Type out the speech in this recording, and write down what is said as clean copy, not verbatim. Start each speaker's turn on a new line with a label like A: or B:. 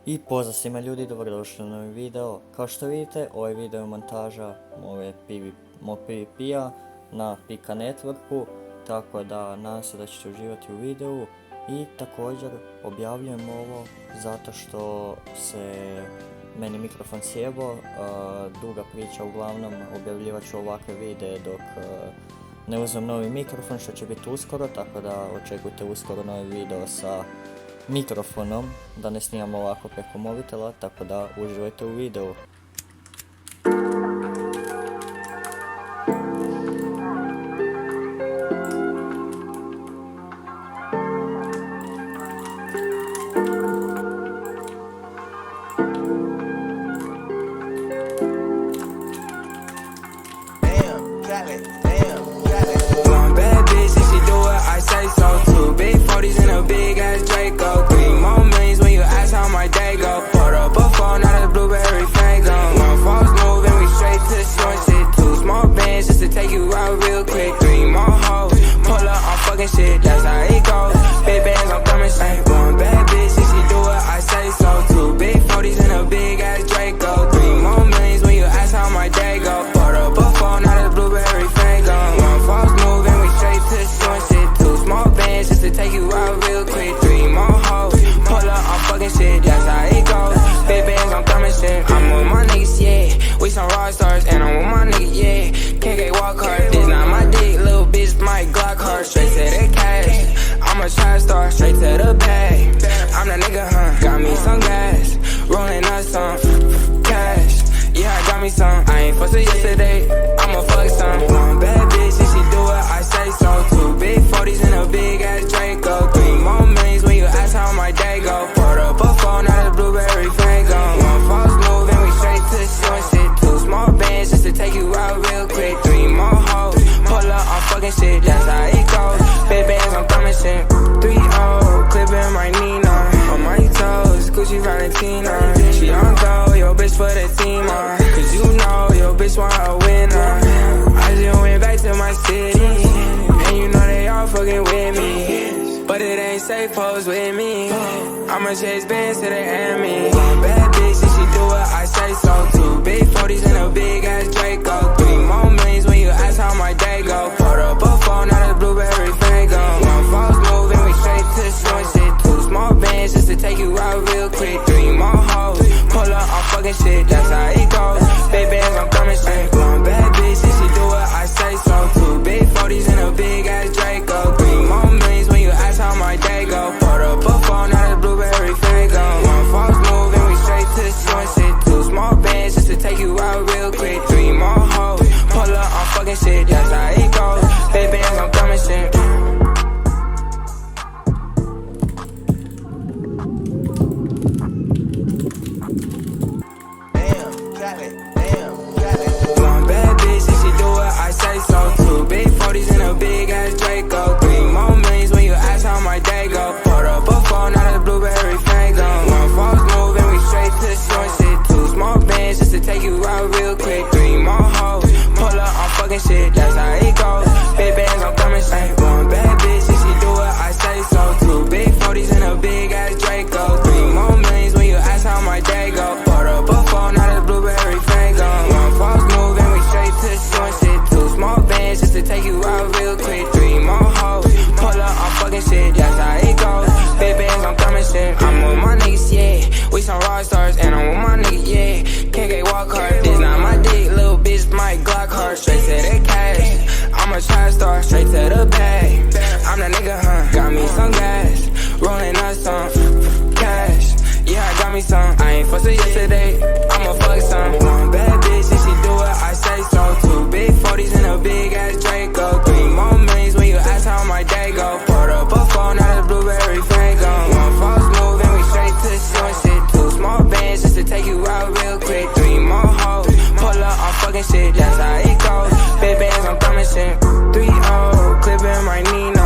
A: I pozdrav svima ljudi, dobrodošli na novi video. Kao što vidite, ovaj video je montaža mog PvP-a na Pika Networku, tako da nadam se da ćete uživati u videu. I također objavljujem ovo zato što se meni mikrofon sjebao, duga priča, uglavnom objavljivat ću ovakve videe dok ne uzmem novi mikrofon, što će biti uskoro, tako da očekujte uskoro novi video sa mikrofonom, da ne snimam ovako preko mobitela, tako da uživajte u videu.
B: Shit, that's how it goes. Big bands, I'm coming straight. One bad bitch, and she do what I say so. Two big 40s and a big ass Draco. 3 more millions when you ask how my day go. Bought up a phone, not a blueberry fango. One false move and we straight to short shit. 2 small bands just to take you out real quick. 3 more hoes, pull up, I'm fucking shit. That's how it goes. Big bands, I'm coming straight. I'm with my niggas, yeah. We some rock stars, and I'm with my niggas, yeah. KK walk hard, this not my dick, little bitch, my Glock hard. Straight to the cash, I'm a trap star, straight to the bag. I'm that nigga, got me some gas, rolling up some cash. Yeah, I got me some, I ain't fussing yesterday, I'ma fuck some. One bad bitch, and she do what I say so. 2 big 40s and a big ass Draco. 3 more millions when you ask how my day go. Poured up a phone, not a blueberry fango. One false move and we straight to short shit. 2 small bands just to take you out real quick. 3 more hoes, pull up, I'm fucking shit, that's how it goes. Big bands, I'm coming shit. 3-0, clipping my Nina. On my toes, Gucci Valentina. She on go, yo bitch for the team, cause you know, yo bitch want a winner. I just went back to my city, and you know they all fucking with me. But it ain't safe, pose with me. I'ma chase bands to the enemy. Bad bitch, and she do what I say so. 2 big 40s and a big ass Draco. 3 more millions when you ask how my day go. Put up a phone, not a blueberry fango. One false move and we straight to short shit. 2 small bands just to take you out real quick. 3 more hoes, pull up, I'm fucking shit, that's how it goes. Big bands, I'm coming straight. One bad bitch, and she do what I say so. 2 big 40s and a big ass Draco. 3 more millions when you ask how my day go. Put up a phone, not a blueberry fango. One false move and we straight to short shit. 2 small bands just to take you out real quick. 3 more hoes, pull up, I'm fucking shit, that's how it goes. Big bands, I'm coming straight. One bad bitch, and she do what I say so. 2 big 40s and a big ass Draco. 3 more millions when you ask how my day go. Poured up a phone, not a blueberry fango. One false move and we straight to short shit. 2 small bands just to take you out real quick. 3 more hoes, pull up, I'm fucking shit, that's how it goes. Big bands, I'm coming straight. One bad bitch, and she do what I say so. 2 big 40s and a big ass Draco. 3 more millions when you ask how my day go. Poured up a phone, not a blueberry fango. One false move and we straight to short shit. 2 small bands just to take you out real quick. 3 more hoes, pull up, I'm fucking shit, that's how it goes. Big bands, I'm coming shit. I'm with my niggas, yeah. We some rock stars, and I'm with my niggas, yeah. KK walk hard, this not my dick, little bitch, my Glock hard. Straight to the cash, I'm a trap star, straight to the bag. I'm that nigga, got me some gas, rolling up some cash. Yeah, I got me some, I ain't fussing yesterday, I'ma fuck some. One bad